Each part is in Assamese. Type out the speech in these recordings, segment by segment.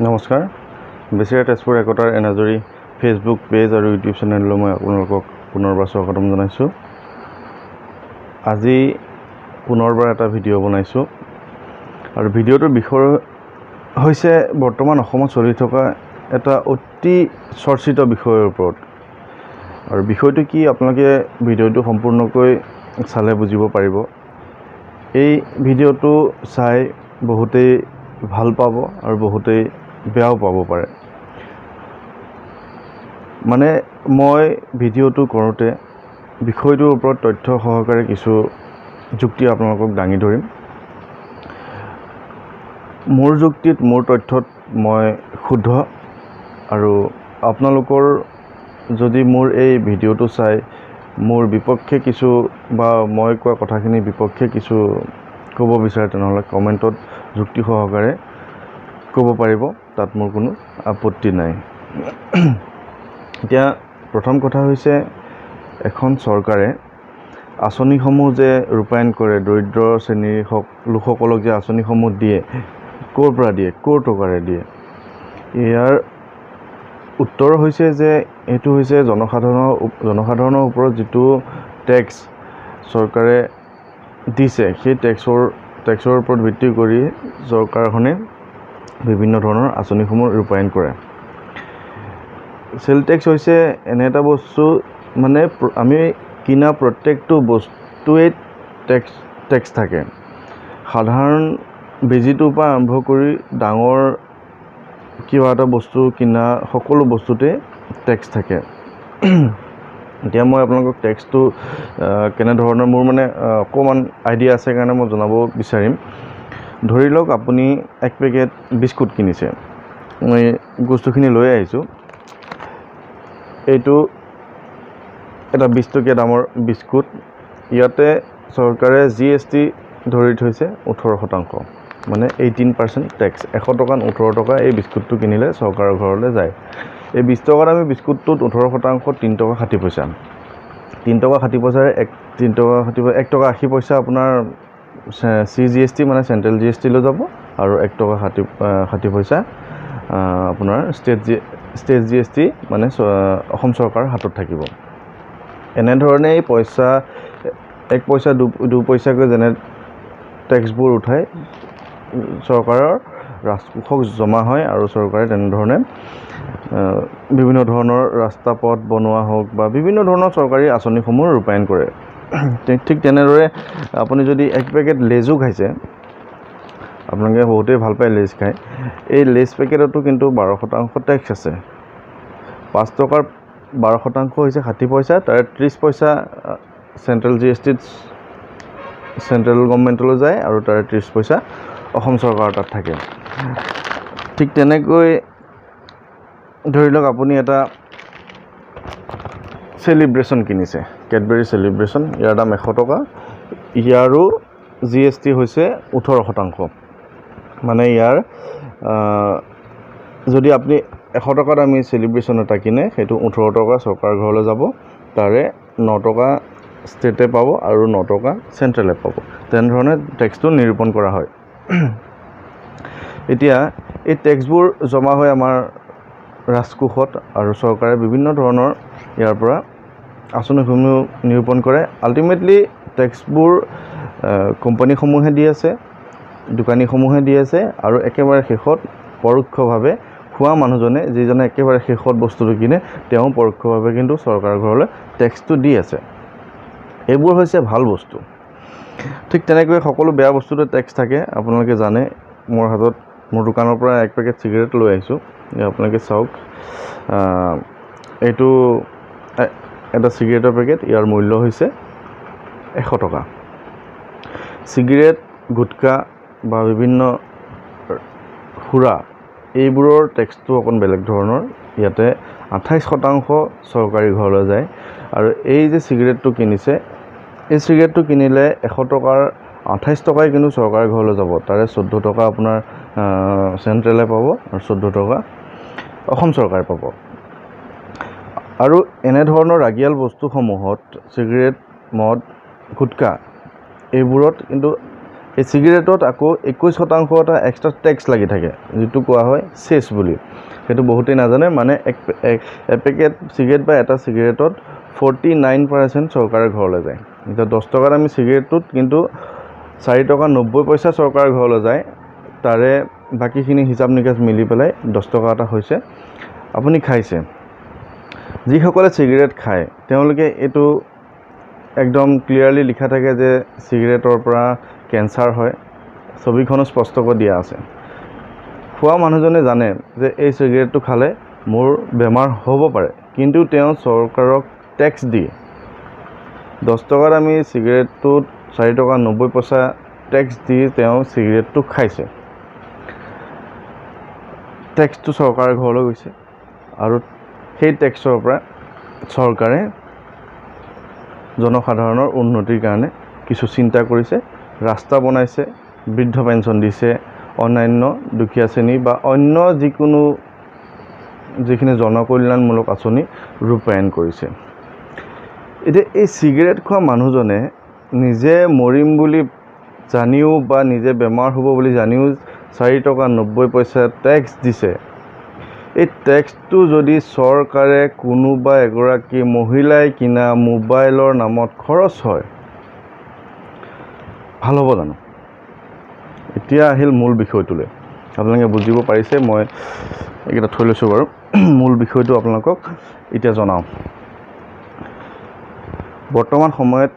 নমস্কাৰ বেছিৰা তেজপুৰ একতাৰ এনাজৰী ফেচবুক পেজ আৰু ইউটিউব চেনেললৈ মই আপোনালোকক পুনৰবাৰ স্বাগতম জনাইছোঁ। আজি পুনৰবাৰ এটা ভিডিঅ' বনাইছোঁ আৰু ভিডিঅ'টোৰ বিষয় হৈছে বৰ্তমান অসমত চলি থকা এটা অতি চৰ্চিত বিষয়ৰ ওপৰত। আৰু বিষয়টো কি আপোনালোকে ভিডিঅ'টো সম্পূৰ্ণকৈ চালে বুজিব পাৰিব। এই ভিডিঅ'টো চাই বহুতেই ভাল পাব আৰু বহুতেই বেয়াও পাব পাৰে। মানে মই ভিডিঅ'টো কৰোঁতে বিষয়টোৰ ওপৰত তথ্য সহকাৰে কিছু যুক্তি আপোনালোকক দাঙি ধৰিম। মোৰ যুক্তিত মোৰ তথ্যত মই শুদ্ধ আৰু আপোনালোকৰ যদি মোৰ এই ভিডিঅ'টো চাই মোৰ বিপক্ষে কিছু বা মই কোৱা কথাখিনিৰ বিপক্ষে কিছু ক'ব বিচাৰে তেনেহ'লে কমেণ্টত যুক্তি সহকাৰে ক'ব পাৰিব, তাত মোৰ কোনো আপত্তি নাই। এতিয়া প্ৰথম কথা হৈছে এখন চৰকাৰে আঁচনিসমূহ যে ৰূপায়ণ কৰে, দৰিদ্ৰ শ্ৰেণীৰ লোকসকলক যে আঁচনিসমূহ দিয়ে, ক'ৰ পৰা দিয়ে, ক'ৰ টকাৰে দিয়ে, ইয়াৰ উত্তৰ হৈছে যে এইটো হৈছে জনসাধাৰণৰ ওপৰত যিটো টেক্স চৰকাৰে দিছে, সেই টেক্সৰ ওপৰত ভিত্তি কৰি চৰকাৰখনে বিভিন্ন ধৰণৰ আঁচনিসমূহ ৰূপায়ণ কৰে। চেল টেক্স হৈছে এনে এটা বস্তু, মানে আমি কিনা প্ৰত্যেকটো বস্তুৱেই টেক্স থাকে। সাধাৰণ বেজীটোৰ পৰা আৰম্ভ কৰি ডাঙৰ কিবা এটা বস্তু কিনা সকলো বস্তুতে টেক্স থাকে। এতিয়া মই আপোনালোকক টেক্সটো কেনেধৰণৰ মোৰ মানে অকণমান আইডিয়া আছে কাৰণে মই জনাব বিচাৰিম। ধৰি লওক আপুনি এক পেকেট বিস্কুট কিনিছে, মই বস্তুখিনি লৈ আহিছোঁ। এইটো এটা 20 টকীয়া দামৰ বিস্কুট। ইয়াতে চৰকাৰে GST ধৰি থৈছে 18%, মানে 18% টেক্স। 100 টকাত 18 টকা এই বিস্কুটটো কিনিলে চৰকাৰৰ ঘৰলৈ যায়। এই 20 টকা দামী বিস্কুটটোত 18% 3 টকা 60 পইচা। 3 টকা 60 পইচাৰে 1 টকা 80 পইচা আপোনাৰ CGST মানে চেণ্ট্ৰেল GST লৈ যাব আৰু 1 টকা 60 পইচা আপোনাৰ ষ্টেট GST মানে অসম চৰকাৰৰ হাতত থাকিব। এনেধৰণে এই পইচা 1 পইচা 2 পইচাকৈ যেনে টেক্সবোৰ উঠাই চৰকাৰৰ ৰাজকোষত জমা হয় আৰু চৰকাৰে তেনেধৰণে বিভিন্ন ধৰণৰ ৰাস্তা পথ বনোৱা হওক বা বিভিন্ন ধৰণৰ চৰকাৰী আঁচনিসমূহ ৰূপায়ণ কৰে। ঠিক তেনেদৰে আপুনি যদি 1 পেকেট লেজো খাইছে, আপোনালোকে বহুতেই ভাল পায় লেজ খায়, এই লেজ পেকেটতো কিন্তু 12% টেক্স আছে। 5 টকাৰ 12% হৈছে 60 পইচা, তাৰে 30 পইচা চেণ্ট্ৰেল GSTত চেণ্ট্ৰেল গভৰ্ণমেণ্টলৈ যায় আৰু তাৰে 30 পইচা অসম চৰকাৰৰ তাত থাকে। ঠিক তেনেকৈ ধৰি লওক আপুনি এটা চেলিব্ৰেশ্যন কিনিছে, কেডবেৰী চেলিব্ৰেশ্যন, ইয়াৰ দাম 100 টকা, ইয়াৰো GST হৈছে 18%। মানে ইয়াৰ যদি আপুনি 100 টকাত আমি চেলিব্ৰেশ্যন এটা কিনে, সেইটো 18 টকা চৰকাৰৰ ঘৰলৈ যাব, তাৰে 9 টকা ষ্টেটে পাব আৰু 9 টকা চেণ্ট্ৰেলে পাব। তেনেধৰণে টেক্সটো নিৰূপণ কৰা হয়। এতিয়া এই টেক্সবোৰ জমা হয় আমাৰ ৰাজকোষত আৰু চৰকাৰে বিভিন্ন ধৰণৰ ইয়াৰ পৰা আঁচনিসমূহ নিৰূপণ কৰে। আল্টিমেটলি টেক্সবোৰ কোম্পানীসমূহে দি আছে, দোকানীসমূহে দি আছে আৰু একেবাৰে শেষত পৰোক্ষভাৱে খোৱা মানুহজনে, যিজনে একেবাৰে শেষত বস্তুটো কিনে, তেওঁ পৰোক্ষভাৱে কিন্তু চৰকাৰৰ ঘৰলৈ টেক্সটো দি আছে। এইবোৰ হৈছে ভাল বস্তু। ঠিক তেনেকৈ সকলো বেয়া বস্তুতে টেক্স থাকে। আপোনালোকে জানে, মোৰ দোকানৰ পৰা 1 পেকেট চিগাৰেট লৈ আহিছোঁ, আপোনালোকে চাওক। এইটো এটা চিগাৰেটৰ পেকেট, ইয়াৰ মূল্য হৈছে 100 টকা। চিগাৰেট, গুটখা বা বিভিন্ন সুৰা, এইবোৰৰ টেক্সটো অকণ বেলেগ ধৰণৰ। ইয়াতে 28% চৰকাৰী ঘৰলৈ যায়। আৰু এই যে চিগাৰেটটো কিনিছে, এই চিগাৰেটটো কিনিলে 100 টকাৰ 28 টকাই কিন্তু চৰকাৰী ঘৰলৈ যাব, তাৰে 14 টকা আপোনাৰ চেণ্ট্ৰেলে পাব আৰু 14 টকা অসম চৰকাৰে পাব। আৰু এনেধৰণৰ ৰাগিয়াল বস্তুসমূহত, চিগাৰেট, মদ, গুটখা, এইবোৰত কিন্তু এই চিগাৰেটত আকৌ 21% এটা এক্সট্ৰা টেক্স লাগি থাকে, যিটো কোৱা হয় চেছ বুলি। সেইটো বহুতেই নাজানে। মানে এপেকেট চিগাৰেট বা এটা চিগাৰেটত 49% চৰকাৰে ঘৰলৈ যায়। এতিয়া 10 টকাত আমি চিগাৰেটটোত কিন্তু 4 টকা 90 পইচা চৰকাৰৰ ঘৰলৈ যায়। তাৰে বাকীখিনি হিচাপ নিকাচ মিলি পেলাই 10 টকা এটা হৈছে। আপুনি খাইছে, যিসকলে চিগাৰেট খায় তেওঁলোকে এইটো একদম ক্লিয়াৰলি লিখা থাকে যে চিগাৰেটৰ পৰা কেঞ্চাৰ হয়, ছবিখনো স্পষ্টকৈ দিয়া আছে। খোৱা মানুহজনে জানে যে এই চিগাৰেটটো খালে মোৰ বেমাৰ হ'ব পাৰে, কিন্তু তেওঁ চৰকাৰক টেক্স দি 10 টকাত আমি চিগাৰেটটোত 4 টকা 90 পইচা টেক্স দি তেওঁ চিগাৰেটটো খাইছে। টেক্সটো চৰকাৰৰ ঘৰলৈ গৈছে আৰু সেই টেক্সৰ পৰা চৰকাৰে জনসাধাৰণৰ উন্নতিৰ কাৰণে কিছু চিন্তা কৰিছে, ৰাস্তা বনাইছে, বৃদ্ধ পেঞ্চন দিছে, অন্যান্য দুখীয়া শ্ৰেণী বা অন্য যিখিনি জনকল্যাণমূলক আঁচনি ৰূপায়ণ কৰিছে। এতিয়া এই চিগাৰেট খোৱা মানুহজনে নিজে মৰিম বুলি জানিও বা নিজে বেমাৰ হ'ব বুলি জানিও 4 টকা 90 পইচা টেক্স দিছে। এই টেক্সটো যদি চৰকাৰে কোনোবা এগৰাকী মহিলাই কিনা মোবাইলৰ নামত খৰচ হয়, ভাল হ'ব জানো? এতিয়া আহিল মূল বিষয়টোলৈ। আপোনালোকে বুজিব পাৰিছে, মই এইকেইটা থৈ লৈছোঁ বাৰু। মূল বিষয়টো আপোনালোকক এতিয়া জনাওঁ। বৰ্তমান সময়ত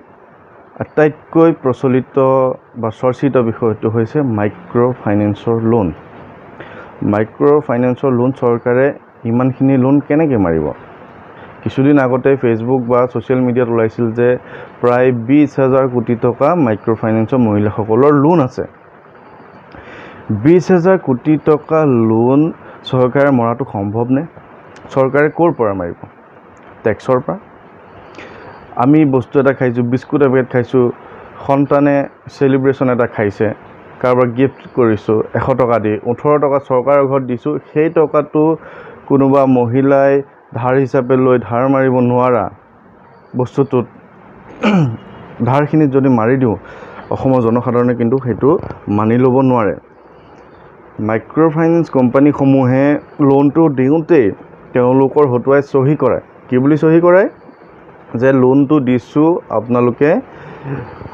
আটাইতকৈ প্ৰচলিত বা চৰ্চিত বিষয়টো হৈছে মাইক্ৰ' ফাইনেন্সৰ লোন। মাইক্ৰ' ফাইনেন্সৰ লোন চৰকাৰে ইমানখিনি লোন কেনেকৈ মাৰিব? কিছুদিন আগতে ফেচবুক বা ছ'চিয়েল মিডিয়াত ওলাইছিল যে প্ৰায় 20,000 কোটি টকা মাইক্ৰ' ফাইনেন্সৰ মহিলাসকলৰ লোন আছে। 20,000 কোটি টকা লোন চৰকাৰে মৰাটো সম্ভৱনে? চৰকাৰে ক'ৰ পৰা মাৰিব? টেক্সৰ পৰা। আমি বস্তু এটা খাইছোঁ, বিস্কুট এপেকেট খাইছোঁ, সন্তানে চেলিব্ৰেশ্যন এটা খাইছে, কাৰোবাক গিফ্ট কৰিছোঁ 100 টকা দি, 18 টকা চৰকাৰৰ ঘৰত দিছোঁ। সেই টকাটো কোনোবা মহিলাই ধাৰ হিচাপে লৈ ধাৰ মাৰিব নোৱাৰা বস্তুটোত ধাৰখিনিত যদি মাৰি দিওঁ, অসমৰ জনসাধাৰণে কিন্তু সেইটো মানি ল'ব নোৱাৰে। মাইক্ৰ' ফাইনেন্স কোম্পানীসমূহে লোনটো দিওঁতেই তেওঁলোকৰ হতুৱাই চহী কৰায়। কি বুলি চহী কৰায়? যে লোনটো দিছোঁ, আপোনালোকে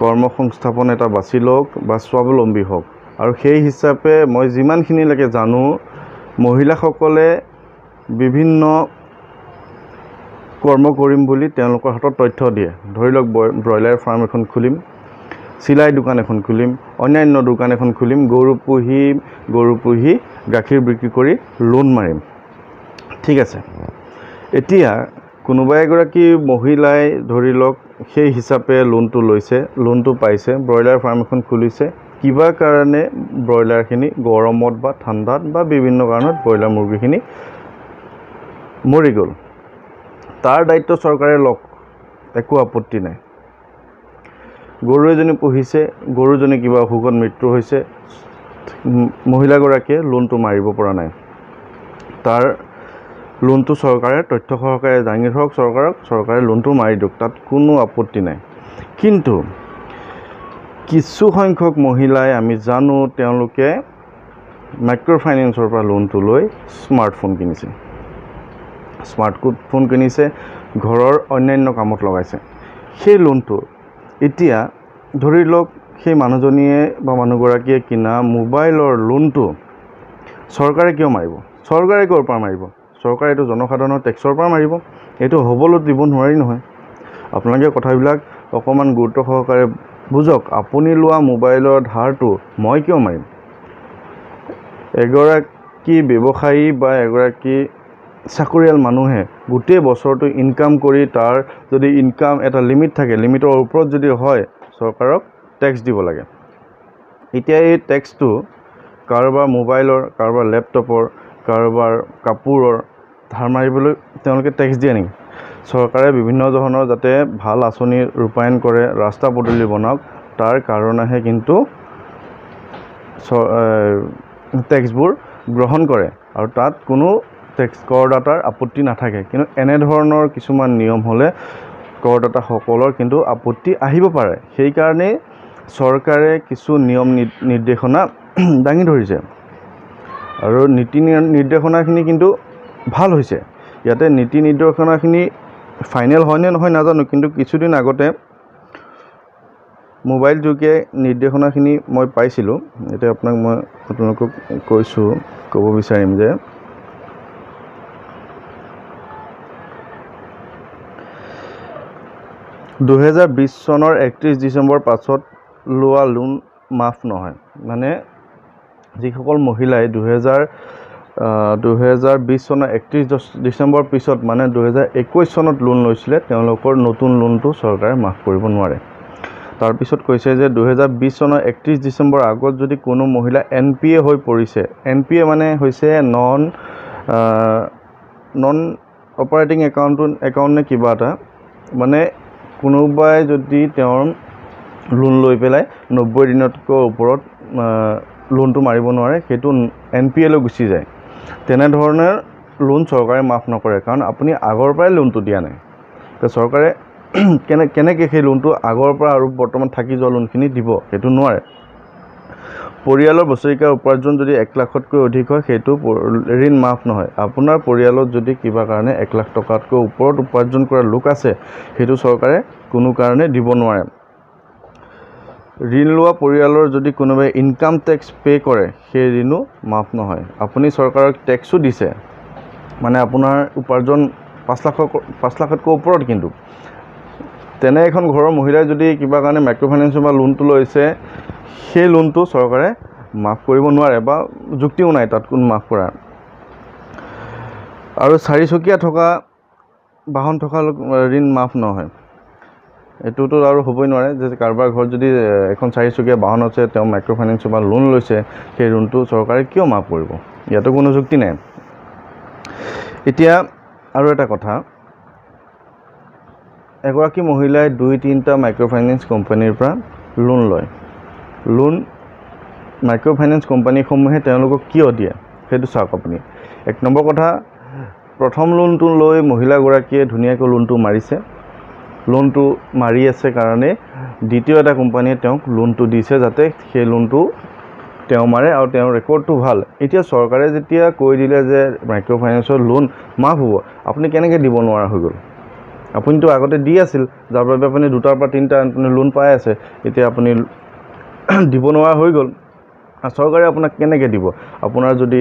কৰ্মসংস্থাপন এটা বাছি লওক বা স্বাৱলম্বী হওক। আৰু সেই হিচাপে মই যিমানখিনিলৈকে জানো, মহিলাসকলে বিভিন্ন কৰ্ম কৰিম বুলি তেওঁলোকৰ হাতত তথ্য দিয়ে। ধৰি লওক ব্ৰইলাৰ ফাৰ্ম এখন খুলিম, চিলাই দোকান এখন খুলিম, অন্যান্য দোকান এখন খুলিম, গৰু পুহি গাখীৰ বিক্ৰী কৰি লোন মাৰিম। ঠিক আছে, এতিয়া কোনোবা এগৰাকী মহিলাই ধৰি লওক সেই হিচাপে লোনটো লৈছে, লোনটো পাইছে, ব্ৰইলাৰ ফাৰ্ম এখন খুলিছে। কিবা কাৰণে ব্ৰইলাৰখিনি গৰমত বা ঠাণ্ডাত বা বিভিন্ন কাৰণত ব্ৰইলাৰ মুৰ্গীখিনি মৰি গ'ল। তাৰ দায়িত্ব চৰকাৰে লওক, একো আপত্তি নাই। গৰু এজনী পুহিছে, গৰুজনী কিবা অসুখত মৃত্যু হৈছে, মহিলাগৰাকীয়ে লোনটো মাৰিব পৰা নাই। তাৰ লোনটো চৰকাৰে তথ্য সহকাৰে দাঙি ধৰক চৰকাৰে লোনটো মাৰি দিয়ক, তাত কোনো আপত্তি নাই। কিন্তু কিছু সংখ্যক মহিলাই আমি জানো তেওঁলোকে মাইক্ৰ' ফাইনেন্সৰ পৰা লোনটো লৈ স্মাৰ্টফোন কিনিছে। স্মাৰ্টফোন কিনিছে, ঘৰৰ অন্যান্য কামত লগাইছে। সেই লোনটো এতিয়া ধৰি লওক সেই মানুহজনীয়ে বা মানুহগৰাকীয়ে কিনা মোবাইলৰ লোনটো চৰকাৰে কিয় মাৰিব? চৰকাৰে ক'ৰ পৰা মাৰিব? চৰকাৰে এইটো জনসাধাৰণৰ টেক্সৰ পৰা মাৰিব। এইটো হ'বলৈ দিব নোৱাৰি নহয়। আপোনালোকে কথাবিলাক অকণমান গুৰুত্ব সহকাৰে বুজক। আপুনি লোৱা মোবাইলৰ ধাৰটো মই কিয় মাৰিম? এগৰাকী ব্যৱসায়ী বা এগৰাকী চাকৰিয়াল মানুহে গোটেই বছৰটো ইনকাম কৰি তাৰ যদি ইনকাম এটা লিমিট থাকে, লিমিটৰ ওপৰত যদি হয়, চৰকাৰক টেক্স দিব লাগে। এতিয়া এই টেক্সটো কাৰোবাৰ মোবাইলৰ, কাৰোবাৰ লেপটপৰ, কাৰোবাৰ কাপোৰৰ ধাৰ মাৰিবলৈ তেওঁলোকে টেক্স দিয়ে নেকি? চৰকাৰে বিভিন্ন ধৰণৰ যাতে ভাল আঁচনি ৰূপায়ণ কৰে, ৰাস্তা পদূলি বনাওক, তাৰ কাৰণেহে কিন্তু টেক্সবোৰ গ্ৰহণ কৰে আৰু তাত কোনো টেক্স কৰদাতাৰ আপত্তি নাথাকে। কিন্তু এনেধৰণৰ কিছুমান নিয়ম হ'লে কৰদাতাসকলৰ কিন্তু আপত্তি আহিব পাৰে। সেইকাৰণেই চৰকাৰে কিছু নিয়ম নিৰ্দেশনা দাঙি ধৰিছে আৰু নীতি নিৰ্দেশনাখিনি কিন্তু ভাল হৈছে। ইয়াতে নীতি নিৰ্দেশনাখিনি ফাইনেল হয়নে নহয় নাজানো, কিন্তু কিছুদিন আগতে মোবাইল যোগে নিৰ্দেশনাখিনি মই পাইছিলোঁ। এতিয়া আপোনালোকক ক'ব বিচাৰিম যে (2020) চনৰ 31 ডিচেম্বৰ পাছত লোৱা লোন মাফ নহয়। মানে যিসকল মহিলাই 2020 চনৰ 31 ডিচেম্বৰ পিছত মানে 2021 চনত লোন লৈছিলে, তেওঁলোকৰ নতুন লোনটো চৰকাৰে মাফ কৰিব নোৱাৰে। তাৰপিছত কৈছে যে 2020 চনৰ 31 ডিচেম্বৰ আগত যদি কোনো মহিলা NPA হৈ পৰিছে, NPA মানে হৈছে নন অপাৰেটিং একাউণ্ট নে কিবা এটা, মানে কোনোবাই যদি তেওঁৰ লোন লৈ পেলাই 90 দিনতকৈ ওপৰত লোনটো মাৰিব নোৱাৰে, সেইটো NPA লৈ গুচি যায়। তেনেধৰণৰ লোন চৰকাৰে মাফ নকৰে, কাৰণ আপুনি আগৰ পৰাই লোনটো দিয়া নাই। তো চৰকাৰে কেনেকৈ সেই লোনটো আগৰ পৰা আৰু বৰ্তমান থাকি যোৱা লোনখিনি দিব, সেইটো নোৱাৰে। পৰিয়ালৰ বছৰেকীয়া উপাৰ্জন যদি 1 লাখতকৈ অধিক হয়, সেইটো ঋণ মাফ নহয়। আপোনাৰ পৰিয়ালত যদি কিবা কাৰণে 1 লাখ টকাতকৈ ওপৰত উপাৰ্জন কৰা লোক আছে, সেইটো চৰকাৰে কোনো কাৰণে দিব নোৱাৰে। ঋণ লোৱা পৰিয়ালৰ যদি কোনোবাই ইনকাম টেক্স পে' কৰে, সেই ঋণো মাফ নহয়। আপুনি চৰকাৰক টেক্সো দিছে, মানে আপোনাৰ উপাৰ্জন 5 লাখতকৈ ওপৰত, কিন্তু তেনে এখন ঘৰৰ মহিলাই যদি কিবা কাৰণে মাইক্ৰ' ফাইনেন্সৰ পৰা লোনটো লৈছে, সেই লোনটো চৰকাৰে মাফ কৰিব নোৱাৰে বা যুক্তিও নাই তাত কোনো মাফ কৰাৰ। আৰু 4 চকীয়া থকা বাহন থকা ঋণ মাফ নহয়। এইটোতো আৰু হ'বই নোৱাৰে যে কাৰোবাৰ ঘৰত যদি এখন 4 চকীয়া বাহন আছে, তেওঁ মাইক্ৰ' ফাইনেন্সৰ পৰা লোন লৈছে, সেই ঋণটো চৰকাৰে কিয় মাফ কৰিব? ইয়াতো কোনো যুক্তি নাই। এতিয়া আৰু এটা কথা, এগৰাকী মহিলাই 2-3টা মাইক্ৰ' ফাইনেন্স কোম্পানীৰ পৰা লোন লয়। মাইক্ৰ' ফাইনেন্স কোম্পানীসমূহে তেওঁলোকক কিয় দিয়ে সেইটো চাওক আপুনি। 1 নম্বৰ কথা, প্ৰথম লোনটো লৈ মহিলাগৰাকীয়ে ধুনীয়াকৈ লোনটো মাৰিছে, লোনটো মাৰি আছে কাৰণে দ্বিতীয় এটা কোম্পানীয়ে তেওঁক লোনটো দিছে, যাতে সেই লোনটো তেওঁ মাৰে আৰু তেওঁৰ ৰেকৰ্ডটো ভাল। এতিয়া চৰকাৰে যেতিয়া কৈ দিলে যে মাইক্ৰ' ফাইনেন্সৰ লোন মাফ হ'ব, আপুনি কেনেকৈ দিব নোৱাৰা হৈ গ'ল? আপুনিতো আগতে দি আছিল, যাৰ বাবে আপুনি 2টাৰ পৰা 3টা লোন পাই আছে, এতিয়া আপুনি দিব নোৱাৰা হৈ গ'ল। চৰকাৰে আপোনাক কেনেকৈ দিব? আপোনাৰ যদি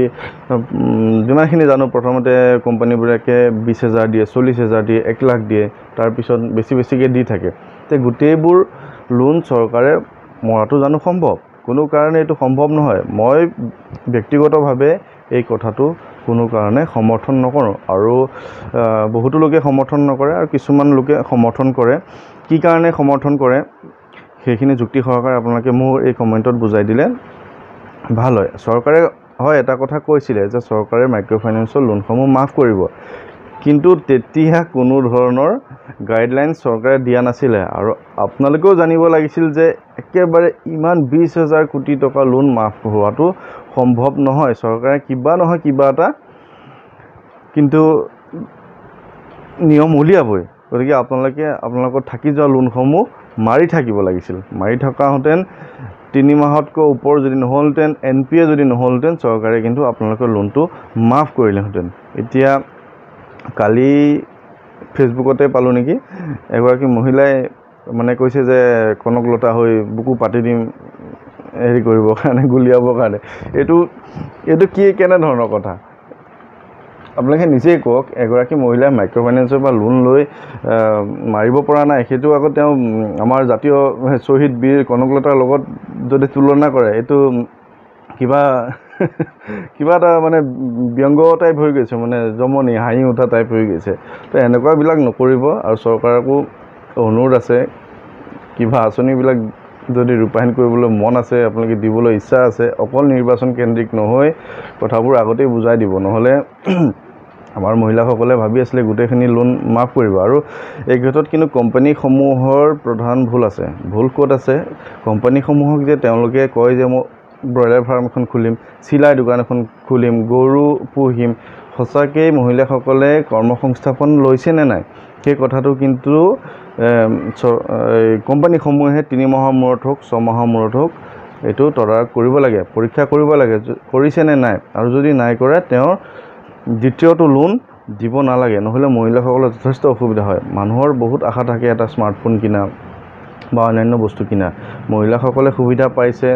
যিমানখিনি জানো, প্ৰথমতে কোম্পানীবোৰে 20,000 দিয়ে, 40,000 দিয়ে, 1 লাখ দিয়ে, তাৰপিছত বেছিকৈ দি থাকে। তে গোটেইবোৰ লোন চৰকাৰে মৰাটো জানো সম্ভৱ? কোনো কাৰণে এইটো সম্ভৱ নহয়। মই ব্যক্তিগতভাৱে এই কথাটো কোনো কাৰণে সমৰ্থন নকৰোঁ, আৰু বহুতো লোকে সমৰ্থন নকৰে আৰু কিছুমান লোকে সমৰ্থন কৰে। কি কাৰণে সমৰ্থন কৰে সেইখিনি যুক্তি সহকাৰে আপোনালোকে মোৰ এই কমেণ্টত বুজাই দিলে ভাল হয়। চৰকাৰে এটা কথা কৈছিলে যে চৰকাৰে মাইক্ৰ' ফাইনেন্সৰ লোনসমূহ মাফ কৰিব, কিন্তু তেতিয়া কোনো ধৰণৰ গাইডলাইন চৰকাৰে দিয়া নাছিলে। আৰু আপোনালোকেও জানিব লাগিছিল যে একেবাৰে ইমান 20,000 কোটি টকা লোন মাফ হোৱাটো সম্ভৱ নহয়। চৰকাৰে কিবা নহয় কিবা এটা কিন্তু নিয়ম উলিয়াবই। গতিকে আপোনালোকৰ থাকি যোৱা লোনসমূহ মাৰি থাকিব লাগিছিল। মাৰি থকাহেঁতেন 3 মাহতকৈ ওপৰ যদি নহ'লহেঁতেন, NPA যদি নহ'লহেঁতেন, চৰকাৰে কিন্তু আপোনালোকৰ লোনটো মাফ কৰিলেহেঁতেন। এতিয়া কালি ফেচবুকতে পালোঁ নেকি, এগৰাকী মহিলাই মানে কৈছে যে কনকলতা হৈ বুকু পাতি দিম হেৰি কৰিবৰ কাৰণে, গুলিয়াবৰ কাৰণে। এইটো কেনেধৰণৰ কথা? আপোনালোকে নিজেই কওক। এগৰাকী মহিলাই মাইক্ৰ' ফাইনেন্সৰ পৰা লোন লৈ মাৰিব পৰা নাই, সেইটো আকৌ তেওঁ আমাৰ জাতীয় শ্বহীদ বীৰ কনকলতাৰ লগত যদি তুলনা কৰে, এইটো কিবা এটা মানে ব্যংগ টাইপ হৈ গৈছে, মানে জমনি হাঁহি উঠা টাইপ হৈ গৈছে। তো এনেকুৱাবিলাক নকৰিব। আৰু চৰকাৰকো অনুৰোধ আছে, কিবা আঁচনিবিলাক যদি ৰূপায়ণ কৰিবলৈ মন আছে, আপোনালোকে দিবলৈ ইচ্ছা আছে, অকল নিৰ্বাচন কেন্দ্ৰিক নহয়, কথাবোৰ আগতেই বুজাই দিব। নহ'লে আমাৰ মহিলাসকলে ভাবি আছিলে গোটেইখিনি লোন মাফ কৰিব। আৰু এই ক্ষেত্ৰত কিন্তু কোম্পানীসমূহৰ প্ৰধান ভুল আছে। ভুল ক'ত আছে? কোম্পানীসমূহক যে তেওঁলোকে কয় যে মই ব্ৰইলাৰ ফাৰ্ম এখন খুলিম, চিলাই দোকান এখন খুলিম, গৰু পুহিম, সঁচাকেই মহিলাসকলে কৰ্মসংস্থাপন লৈছে নে নাই সেই কথাটো কিন্তু কোম্পানীসমূহে 3 মাহৰ মূৰত হওক 6 মাহৰ মূৰত হওক এইটো তদাৰক কৰিব লাগে পৰীক্ষা কৰিব লাগে কৰিছে নে নাই আৰু যদি নাই কৰে তেওঁৰ দ্বিতীয়টো লোন দিব নালাগে নহলে মহিলাসকলৰ যথেষ্ট অসুবিধা হয় মানুহৰ বহুত আশা থাকে এটা স্মাৰ্টফোন কিনা বা অন্যান্য বস্তু কিনা মহিলাসকলে সুবিধা পাইছে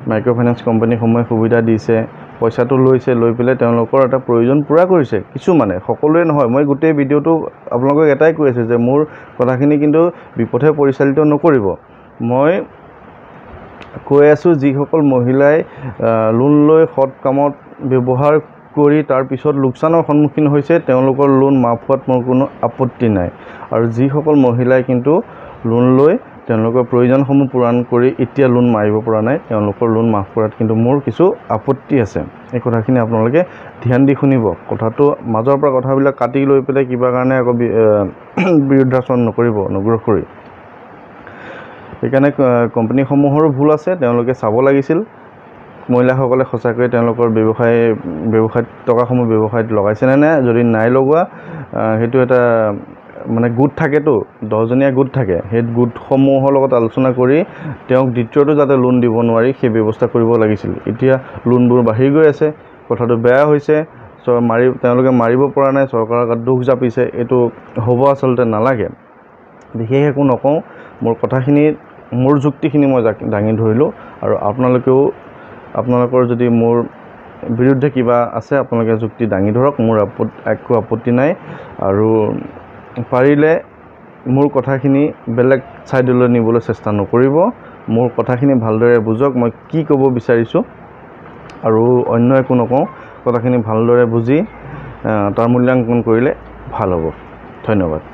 মাইক্ৰ ফাইনেন্স কোম্পানীসমূহে সুবিধা দিছে পইচাটো লৈছে লৈ পেলাই তেওঁলোকৰ এটা প্ৰয়োজন পূৰা কৰিছে কিছু মানে সকলোৱে নহয় মই গোটেই ভিডিঅ'টো আপোনালোকক এটাই কৈ আছো যে মোৰ কথাখিনি কিন্তু বিপথে পৰিচালিত নকৰিব মই কৈ আছো যিসকল মহিলাই লোন লৈ সৎ কামত ব্যৱহাৰ কৰি তাৰ পিছত লোকচানৰ সন্মুখীন হৈছে তেওঁলোকৰ লোন মাফ হোৱাত মোৰ কোনো আপত্তি নাই আৰু যিসকল মহিলাই কিন্তু লোন লৈ তেওঁলোকৰ প্ৰয়োজনসমূহ পূৰণ কৰি এতিয়া লোন মাৰিব পৰা নাই তেওঁলোকৰ লোন মাফ কৰাত কিন্তু মোৰ কিছু আপত্তি আছে এই কথাখিনি আপোনালোকে ধ্যান দি শুনিব কথাটো মাজৰ পৰা কথাবিলাক কাটি লৈ পেলাই কিবা কাৰণে আকৌ বিৰুদ্ধাচৰণ নকৰিব অনুগ্ৰহ কৰি সেইকাৰণে কোম্পানীসমূহৰো ভুল আছে তেওঁলোকে চাব লাগিছিল মহিলাসকলে সঁচাকৈ তেওঁলোকৰ ব্যৱসায়ত টকাসমূহ ব্যৱসায়ত লগাইছে নে নাই যদি নাই লগোৱা হেতু এটা মানে গোট থাকেতো 10 জনীয়া গোট থাকে সেই গোটসমূহৰ লগত আলোচনা কৰি তেওঁক দ্বিতীয়টো যাতে লোন দিব নোৱাৰি সেই ব্যৱস্থা কৰিব লাগিছিল এতিয়া লোনবোৰ বাঢ়ি গৈ আছে কথাটো বেয়া হৈছে তেওঁলোকে মাৰিব পৰা নাই চৰকাৰৰ গাত দুখ জাপিছে এইটো হ'ব আচলতে নালাগে বিশেষ একো নকওঁ মোৰ কথাখিনি মোৰ যুক্তিখিনি মই দাঙি ধৰিলোঁ আৰু আপোনালোকৰ যদি মোৰ বিৰুদ্ধে কিবা আছে আপোনালোকে যুক্তি দাঙি ধৰক মোৰ একো আপত্তি নাই আৰু পাৰিলে মোৰ কথাখিনি বেলেগ সাইডলৈ নিবলৈ চেষ্টা নকৰিব মোৰ কথাখিনি ভালদৰে বুজক মই কি ক'ব বিচাৰিছো আৰু অন্য একো নকওঁ কথাখিনি ভালদৰে বুজি তাৰ মূল্যাঙ্কন কৰিলে ভাল হ'ব ধন্যবাদ